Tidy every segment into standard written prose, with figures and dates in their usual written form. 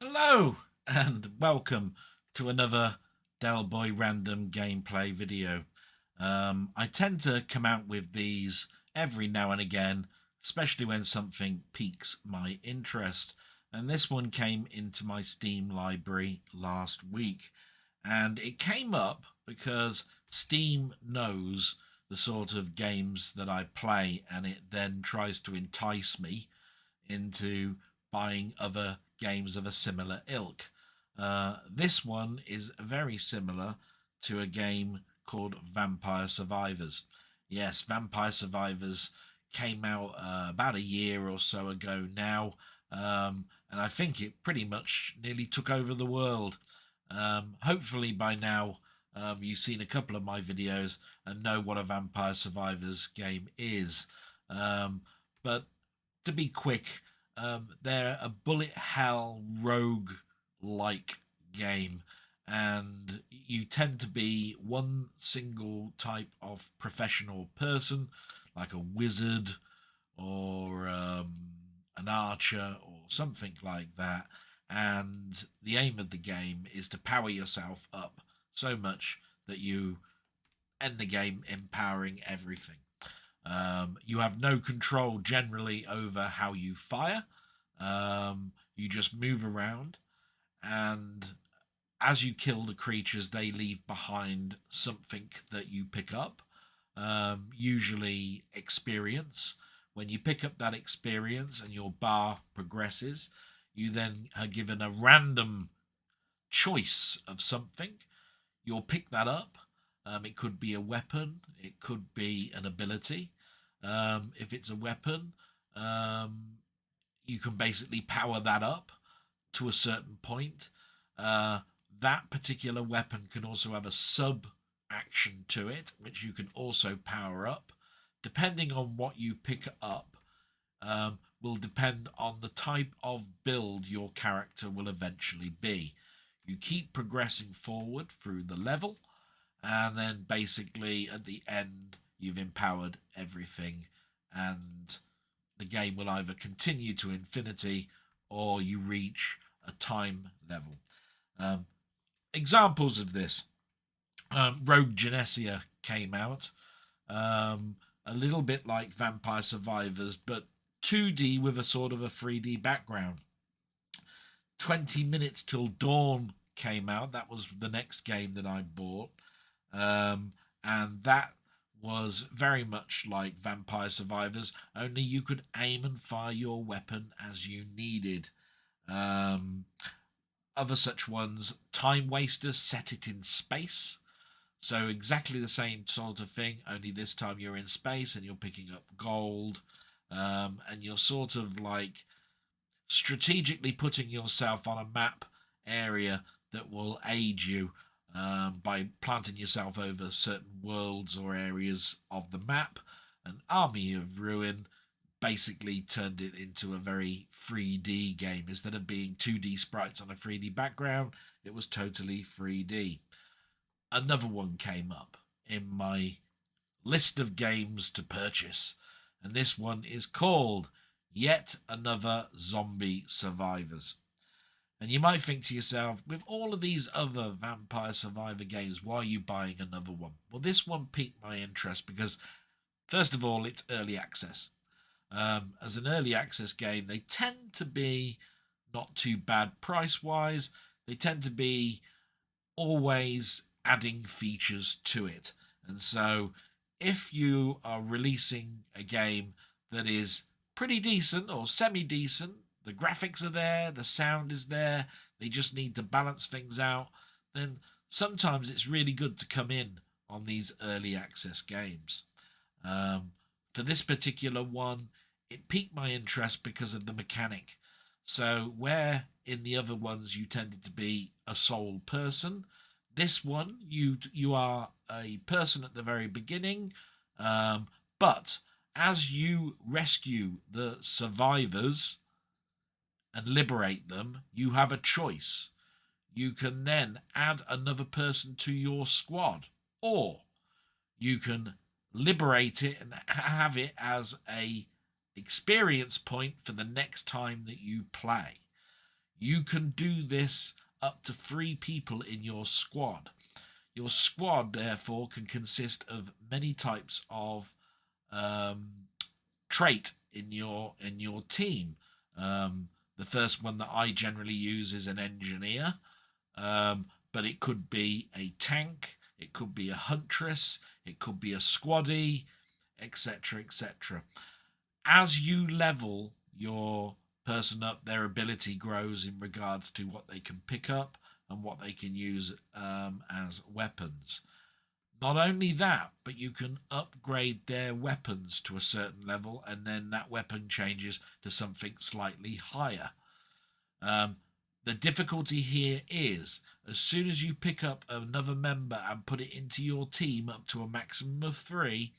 Hello and welcome to another Delboy random gameplay video. I tend to come out with these every now and again, especially when something piques my interest. And this one came into my Steam library last week. And it came up because Steam knows the sort of games that I play, and it then tries to entice me into buying other games of a similar ilk. This one is very similar to a game called Vampire Survivors. Yes, Vampire Survivors came out about a year or so ago now, and I think it pretty much nearly took over the world. Hopefully, by now, you've seen a couple of my videos and know what a Vampire Survivors game is. But to be quick, they're a bullet hell rogue like game, and you tend to be one single type of professional person, like a wizard or an archer or something like that. And the aim of the game is to power yourself up so much that you end the game empowering everything. You have no control generally over how you fire. You just move around, and as you kill the creatures, they leave behind something that you pick up, usually experience. When you pick up that experience and your bar progresses, you then are given a random choice of something. You'll pick that up. It could be a weapon, it could be an ability. If it's a weapon, you can basically power that up to a certain point. That particular weapon can also have a sub action to it, which you can also power up. Depending on what you pick up, will depend on the type of build your character will eventually be. You keep progressing forward through the level, and then basically at the end, you've empowered everything, and the game will either continue to infinity or you reach a time level. Um, Examples of this: Rogue Genesia came out, a little bit like Vampire Survivors, but 2D with a sort of a 3D background. 20 Minutes Till Dawn came out. That was the next game that I bought. And that was very much like Vampire Survivors, only you could aim and fire your weapon as you needed. Other such ones, Time Wasters, set it in space. So exactly the same sort of thing, only this time you're in space and you're picking up gold. And you're sort of like strategically putting yourself on a map area that will aid you by planting yourself over certain worlds or areas of the map. An Army of Ruin basically turned it into a very 3D game. Instead of being 2D sprites on a 3D background, it was totally 3D. Another one came up in my list of games to purchase, and this one is called Yet Another Zombie Survivors. And you might think to yourself, with all of these other Vampire Survivor games, why are you buying another one? Well, this one piqued my interest because, first of all, it's early access. As an early access game, they tend to be not too bad price wise. They tend to be always adding features to it. And so, if you are releasing a game that is pretty decent or semi decent, the graphics are there, the sound is there, they just need to balance things out, then sometimes it's really good to come in on these early access games. For this particular one, it piqued my interest because of the mechanic. So, where in the other ones you tended to be a sole person, this one you are a person at the very beginning, but as you rescue the survivors and liberate them, you have a choice. You can then add another person to your squad, or you can liberate it and have it as a experience point for the next time that you play. You can do this up to 3 people in your squad. Your squad, therefore, can consist of many types of trait in your team. The first one that I generally use is an engineer, but it could be a tank, it could be a huntress, it could be a squaddie, etc., etc. As you level your person up, their ability grows in regards to what they can pick up and what they can use as weapons. Not only that, but you can upgrade their weapons to a certain level, and then that weapon changes to something slightly higher. The difficulty here is, as soon as you pick up another member and put it into your team up to a maximum of 3,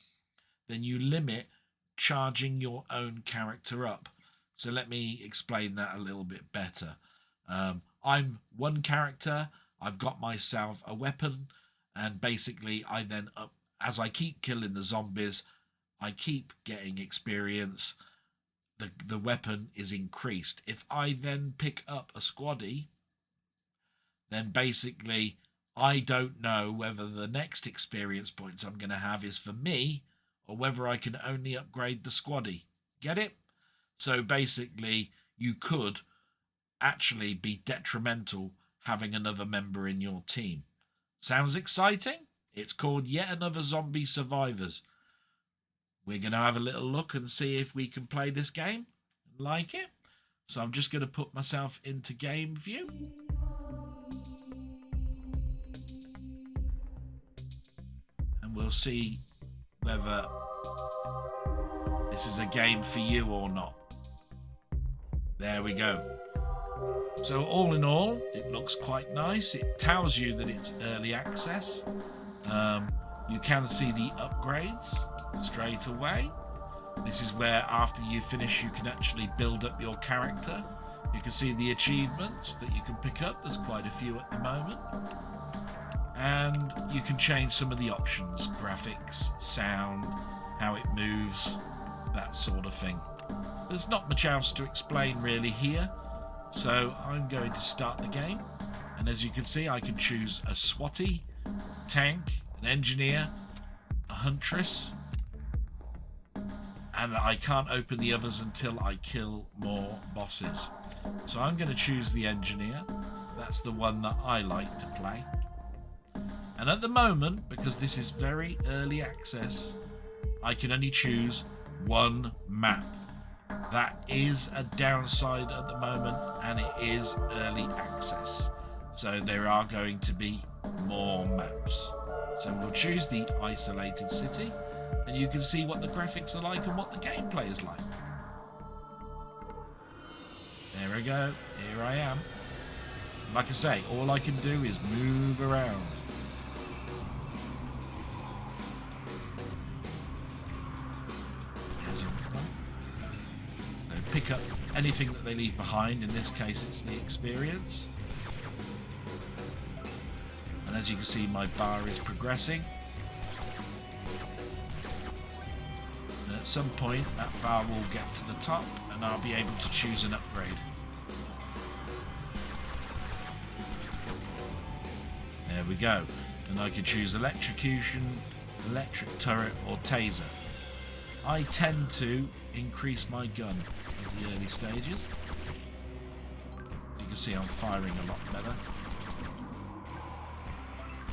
then you limit charging your own character up. So let me explain that a little bit better. I'm one character, I've got myself a weapon, and basically I then as I keep killing the zombies, I keep getting experience. The weapon is increased. If I then pick up a squaddie, then basically I don't know whether the next experience points I'm going to have is for me or whether I can only upgrade the squaddie. Get it? So basically you could actually be detrimental having another member in your team. Sounds exciting? It's called Yet Another Zombie Survivors. We're going to have a little look and see if we can play this game and like it. So I'm just going to put myself into game view. And we'll see whether this is a game for you or not. There we go. So all in all, it looks quite nice. It tells you that it's early access. You can see the upgrades straight away. This is where after you finish you can actually build up your character. You can see the achievements that you can pick up. There's quite a few at the moment. And you can change some of the options, graphics, sound, how it moves, that sort of thing. There's not much else to explain really here. So I'm going to start the game, and as you can see I can choose a squaddie, tank, an engineer, a huntress, and I can't open the others until I kill more bosses. So I'm going to choose the engineer. That's the one that I like to play. And at the moment, because this is very early access, I can only choose one map. That is a downside at the moment, and it is early access. So there are going to be more maps. So we'll choose the isolated city, and you can see what the graphics are like and what the gameplay is like. There we go, here I am. Like I say, all I can do is move around. There's a one. So pick up anything that they leave behind. In this case, it's the experience. And as you can see, my bar is progressing. And at some point, that bar will get to the top, and I'll be able to choose an upgrade. There we go. And I can choose electrocution, electric turret, or taser. I tend to increase my gun at the early stages. You can see I'm firing a lot better.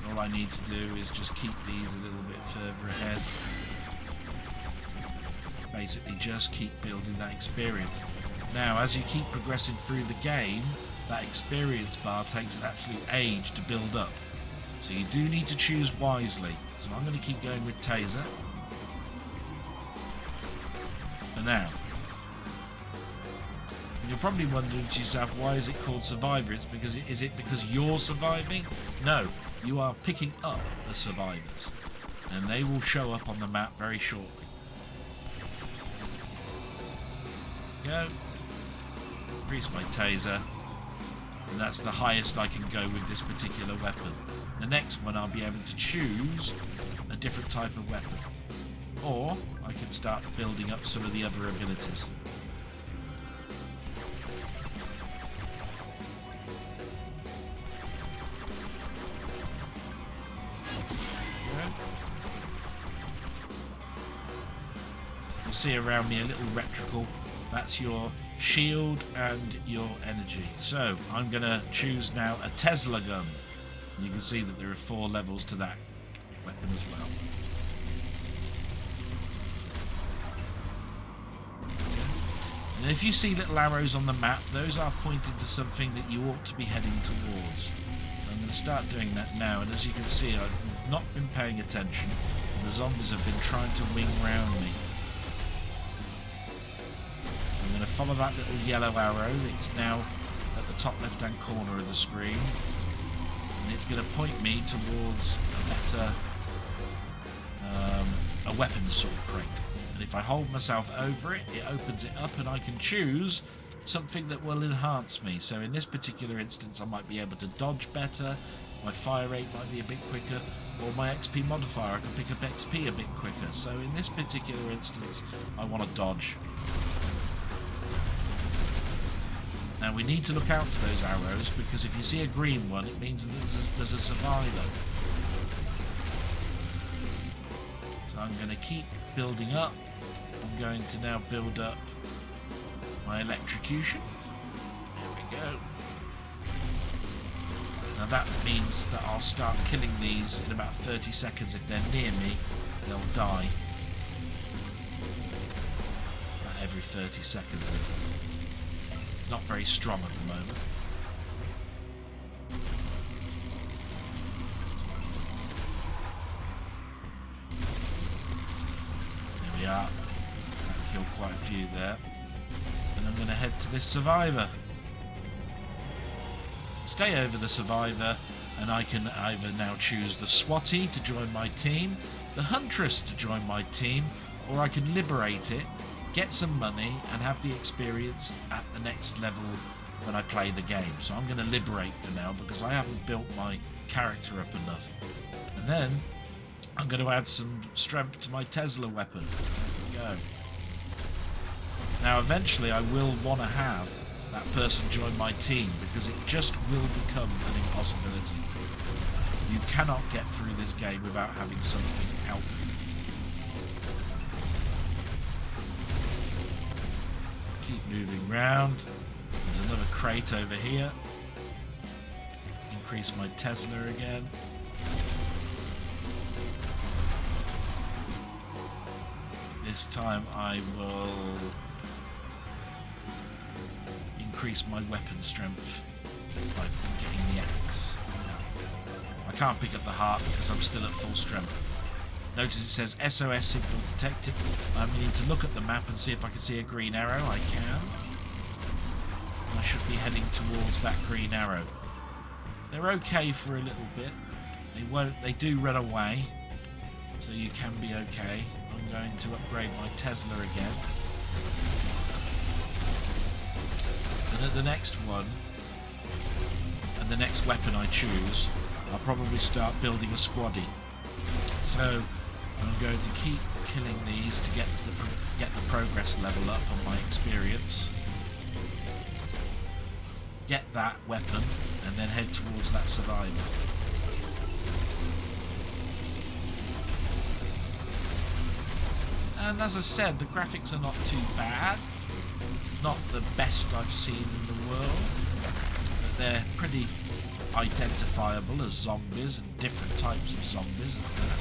All I need to do is just keep these a little bit further ahead. Basically just keep building that experience. Now as you keep progressing through the game, that experience bar takes an absolute age to build up. So you do need to choose wisely. So I'm going to keep going with taser. For now. And you're probably wondering to yourself, why is it called Survivor? It's because is it because you're surviving? No, you are picking up the survivors, and they will show up on the map very shortly. Go. Increase my taser, and that's the highest I can go with this particular weapon. The next one I'll be able to choose a different type of weapon, or I can start building up some of the other abilities. see around me a little reticule. That's your shield and your energy. So I'm going to choose now a Tesla gun. You can see that there are 4 levels to that weapon as well. And if you see little arrows on the map, those are pointing to something that you ought to be heading towards. I'm going to start doing that now, and as you can see, I've not been paying attention, and the zombies have been trying to wing round me. I'm going to follow that little yellow arrow. It's now at the top left-hand corner of the screen, and it's going to point me towards a better a weapons sort of crate. And if I hold myself over it, it opens it up and I can choose something that will enhance me. So in this particular instance, I might be able to dodge better, my fire rate might be a bit quicker, or my XP modifier, I can pick up XP a bit quicker. So in this particular instance, I want to dodge. Now we need to look out for those arrows, because if you see a green one, it means that there's a survivor. So I'm going to keep building up. I'm going to now build up my electrocution. There we go. Now that means that I'll start killing these in about 30 seconds. If they're near me, they'll die. About every 30 seconds. It's not very strong at the moment. There we are. That killed quite a few there. And I'm going to head to this survivor. Stay over the survivor, and I can either now choose the Swatty to join my team, the Huntress to join my team, or I can liberate it, get some money, and have the experience at the next level when I play the game. So I'm going to liberate for now, because I haven't built my character up enough. And then I'm going to add some strength to my Tesla weapon. There we go. Now eventually I will want to have that person join my team, because it just will become an impossibility. You cannot get through this game without having something help you. Keep moving round. There's another crate over here. Increase my Tesla again. This time I will increase my weapon strength by getting the axe. I can't pick up the heart because I'm still at full strength. Notice it says SOS signal detected. I need to look at the map and see if I can see a green arrow. I can. I should be heading towards that green arrow. They're okay for a little bit. They do run away, so you can be okay. I'm going to upgrade my Tesla again. And at the next one, and the next weapon I choose, I'll probably start building a squaddy. So I'm going to keep killing these to get the progress level up on my experience. Get that weapon, and then head towards that survivor. And as I said, the graphics are not too bad. Not the best I've seen in the world, but they're pretty identifiable as zombies, and different types of zombies and that.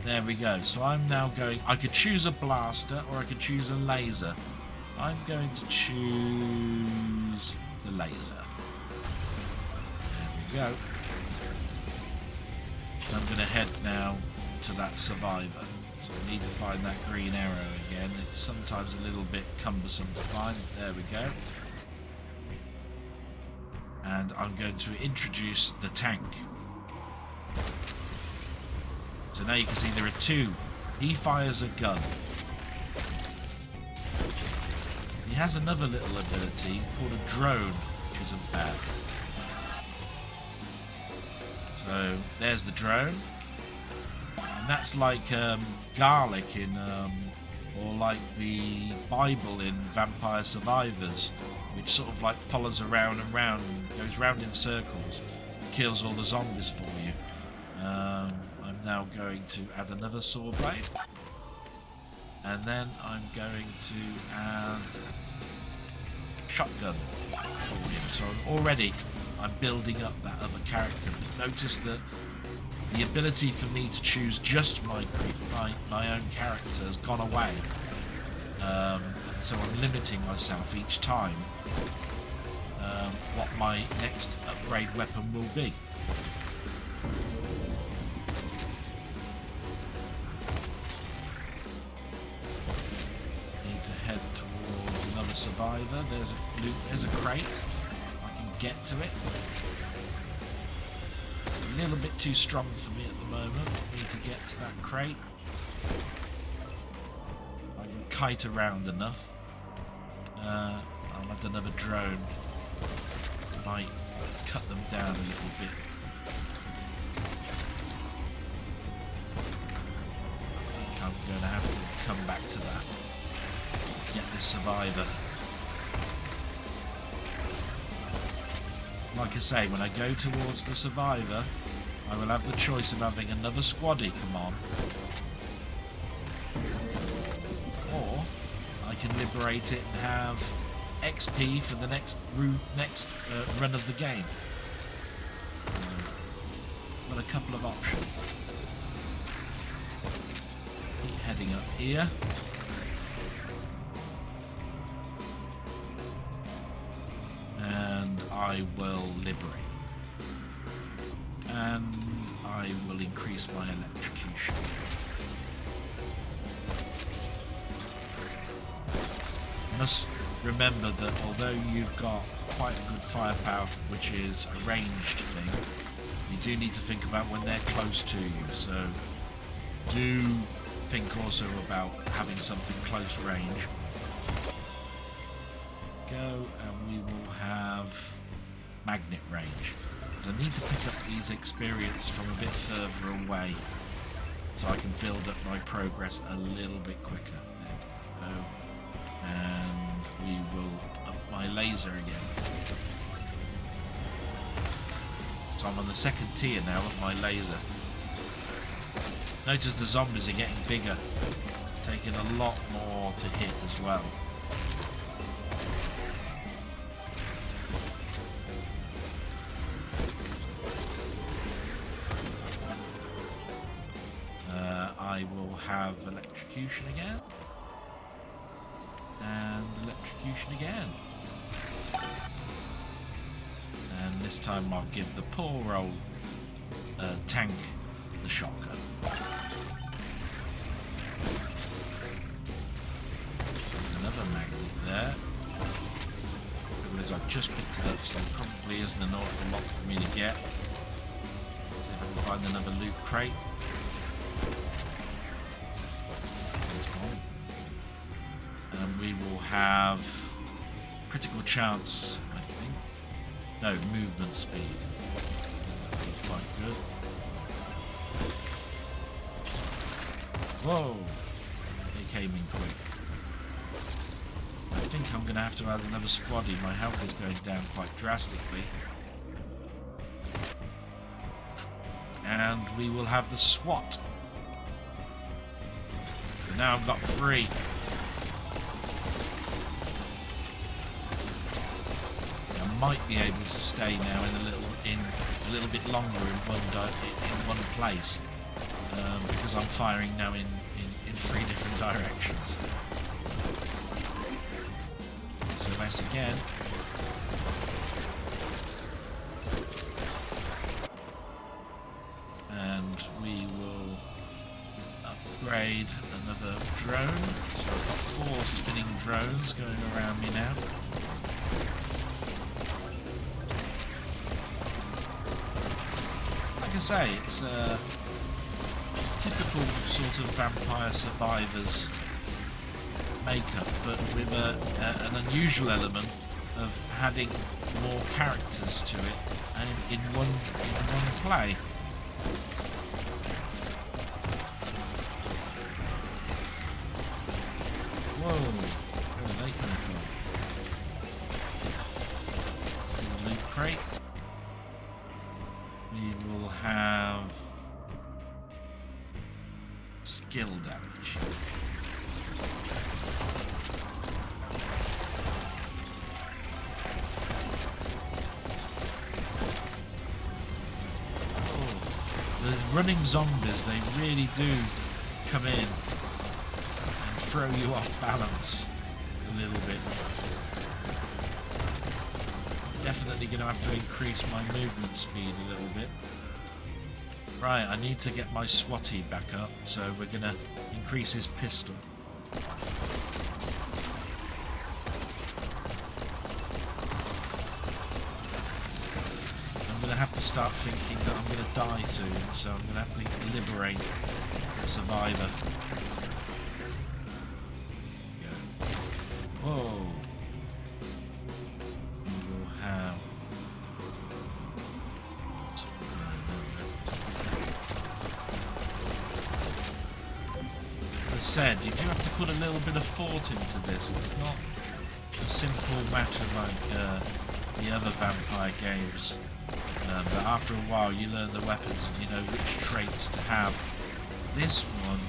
There we go. So I'm now going... I could choose a blaster or I could choose a laser. I'm going to choose the laser. There we go. I'm going to head now to that survivor. So I need to find that green arrow again. It's sometimes a little bit cumbersome to find. There we go. And I'm going to introduce the tank. So now you can see there are two. He fires a gun. He has another little ability called a drone, which isn't bad. So there's the drone. And that's like garlic in, or like the Bible in Vampire Survivors, which sort of like follows around and round, and goes round in circles, kills all the zombies for you. I'm now going to add another saw blade, and then I'm going to add shotgun for him. So I'm building up that other character. But notice that the ability for me to choose just my own character has gone away. So I'm limiting myself each time what my next upgrade weapon will be. Need to head towards another survivor. There's a crate. I can get to it. A little bit too strong for me at the moment. Need to get to that crate. I can kite around enough. I'll add another drone. Might cut them down a little bit. I think I'm going to have to come back to that. Get this survivor. Like I say, when I go towards the survivor, I will have the choice of having another squaddy come on, or I can liberate it and have XP for the next run of the game. Got a couple of options. Keep heading up here. And I will liberate. And I will increase my electrocution. Must remember that although you've got quite a good firepower, which is a ranged thing, you do need to think about when they're close to you. So do think also about having something close range. Go, and we will have magnet range. I need to pick up these experience from a bit further away so I can build up my progress a little bit quicker. There we go. And we will up my laser again. So I'm on the second tier now of my laser. Notice the zombies are getting bigger, taking a lot more to hit as well. I will have electrocution again. And electrocution again. And this time I'll give the poor old tank the shotgun. Another magnet there. Because I've just picked it up, so there probably isn't an awful lot for me to get. See if I can find another loot crate. And we will have critical chance, I think. No, movement speed. That's quite good. Whoa! They came in quick. I think I'm going to have to add another squaddy. My health is going down quite drastically. And we will have the SWAT. So now I've got 3. Might be able to stay now in a little bit longer in one place because I'm firing now in 3 different directions. SOS again. And we will upgrade another drone. So I've got 4 spinning drones going around me now. Like I say, it's a typical sort of Vampire Survivors makeup, but with an unusual element of adding more characters to it and in one play. Whoa, where are they coming from? Loot crate. We will have skill damage. The running zombies, they really do come in and throw you off balance a little bit. Definitely going to have to increase my movement speed a little bit. Right, I need to get my swatty back up, so we're going to increase his pistol. I'm going to have to start thinking that I'm going to die soon, so I'm going to have to liberate the survivor. Whoa. We will have... As I said, you do have to put a little bit of thought into this. It's not a simple matter like the other vampire games. But after a while you learn the weapons and you know which traits to have. This one,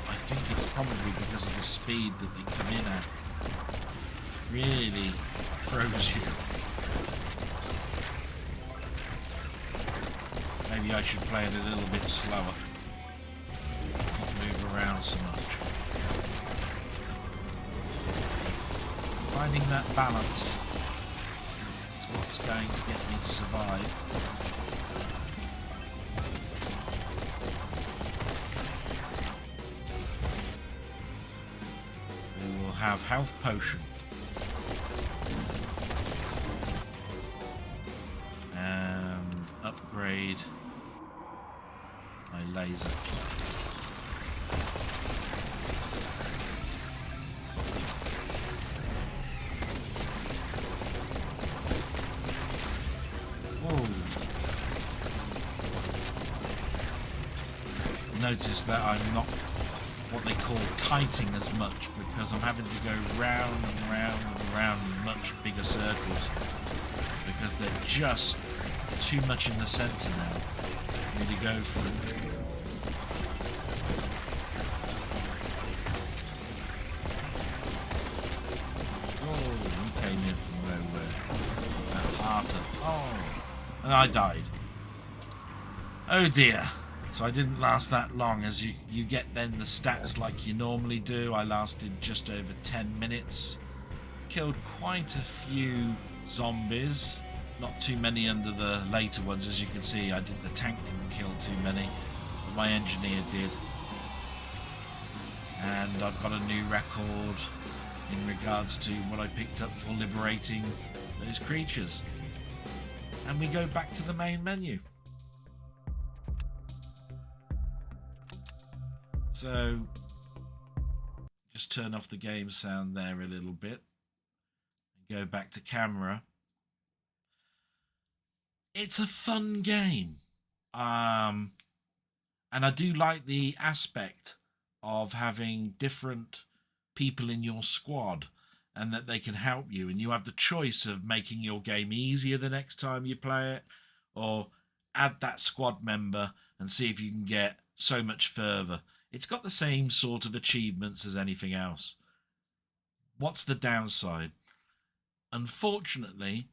I think it's probably because of the speed that they come in at. Really throws you. Maybe I should play it a little bit slower. Not move around so much. Finding that balance. What's going to get me to survive. We will have health potion and upgrade my laser. Notice that I'm not what they call kiting as much because I'm having to go round and round and round in much bigger circles because they're just too much in the centre now for me to go through. Oh, he came in from nowhere. That harder. Oh, and I died. Oh dear. So I didn't last that long, as you get then the stats like you normally do. I lasted just over 10 minutes. Killed quite a few zombies. Not too many under the later ones, as you can see. The tank didn't kill too many, but my engineer did. And I've got a new record in regards to what I picked up for liberating those creatures. And we go back to the main menu. So, just turn off the game sound there a little bit and go back to camera. It's a fun game. And I do like the aspect of having different people in your squad and that they can help you. And you have the choice of making your game easier the next time you play it or add that squad member and see if you can get so much further. It's got the same sort of achievements as anything else. What's the downside? Unfortunately,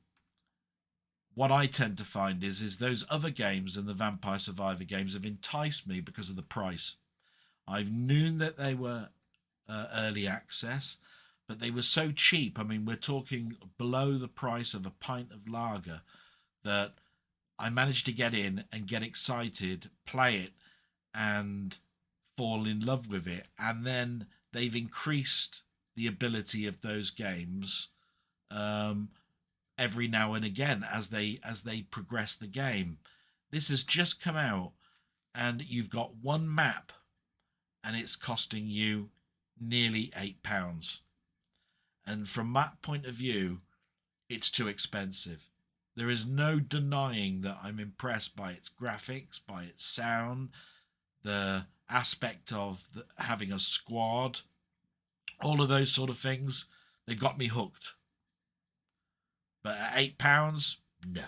what I tend to find is those other games and the Vampire Survivor games have enticed me because of the price. I've known that they were early access, but they were so cheap. I mean, we're talking below the price of a pint of lager that I managed to get in and get excited, play it, and fall in love with it. And then they've increased the ability of those games every now and again as they progress the game. This has just come out and you've got one map and it's costing you nearly £8. And from that point of view, it's too expensive. There is no denying that I'm impressed by its graphics, by its sound, the aspect of having a squad, all of those sort of things. They got me hooked. But at £8, no.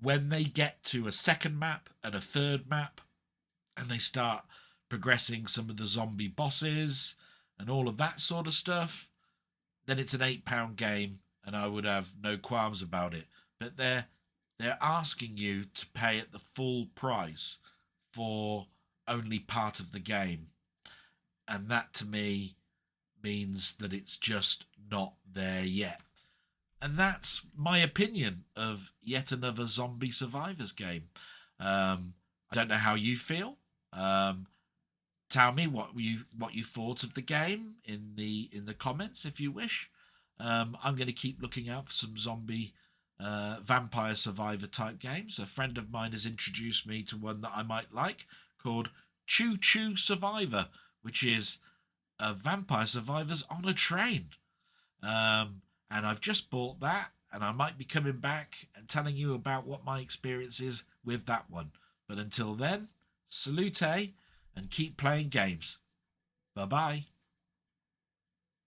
when they get to a second map and a third map, and they start progressing some of the zombie bosses and all of that sort of stuff, then it's an £8 game, and I would have no qualms about it. But they're asking you to pay at the full price for only part of the game, and that to me means that it's just not there yet. And that's my opinion of yet another zombie survivors game. I don't know how you feel. Tell me what you thought of the game in the comments if you wish. I'm going to keep looking out for some zombie vampire survivor type games. A friend of mine has introduced me to one that I might like called Choo Choo Survivor, which is vampire survivors on a train. And I've just bought that, and I might be coming back and telling you about what my experience is with that one. But until then, salute and keep playing games. Bye-bye.